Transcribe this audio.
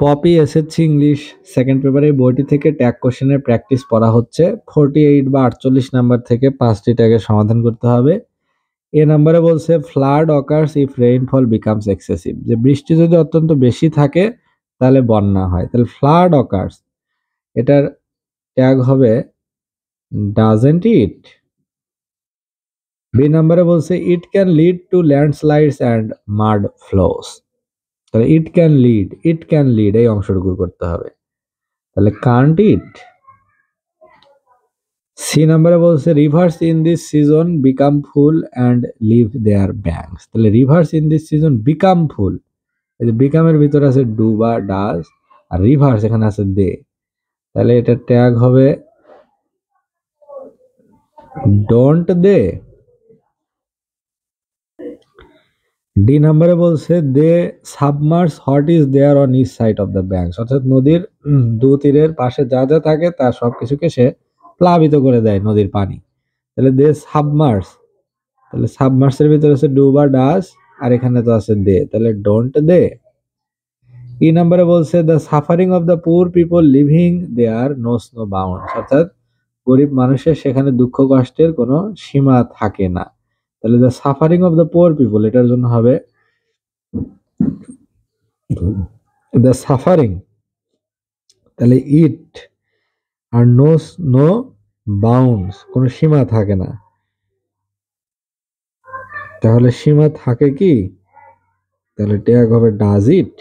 Poppy SSC English second পেপারে বইটি থেকে ট্যাগ কোশ্চেনের প্র্যাকটিস পড়া হচ্ছে 48 বা 48 নাম্বার থেকে 5টি ট্যাগের সমাধান করতে হবে। এ নাম্বারে বলছে flood occurs if rainfall becomes excessive, যে বৃষ্টি যদি অত্যন্ত বেশি থাকে তাহলে বন্যা হয়, তাহলে ফ্লাড অকার্স এটার ট্যাগ হবে ডাজেন্ট ইট। বি নাম্বারে বলছে it can lead to landslides and মাড flows, তাহলে ইট ক্যান লিড এই অংশটুকু করতে হবে, তাহলে কান্ট ইট। সি নাম্বারে বলছে rivers in this season become full and leave their banks, তাহলে rivers in this season become full, এই যে বিকামের ভিতরে আছে ডু বা ডাজ, আর রিভার্স এখানে আছে দে, তাহলে এটা ট্যাগ হবে ডোন্ট দে। ডি নাম্বারে বলছে they submerse what is there on each side of the banks, অর্থাৎ নদীর দু তীরের পাশে যা যা থাকে তার সবকিছুকে সে প্লাবিত করে দেয় নদীর পানি, তাহলে দে সাবমার্স, তাহলে সাবমার্সের ভিতরে আছে ডু বা ডাজ, আর এখানে তো আছে দে, তাহলে ডোন্ট দে। ই নাম্বারে বলছে the suffering of the poor people living there knows no bounds, অর্থাৎ গরিব মানুষের সেখানে দুঃখ কষ্টের কোনো সীমা থাকে না, তাহলে the suffering of the poor people এটার জন্য হবে দ্য সাফারিং, তাহলে ইট আর নোস নো বাউন্ডস, কোনো সীমা থাকে না, তাহলে সীমা থাকে কি, তাহলে ট্যাগ হবে ডাজ ইট।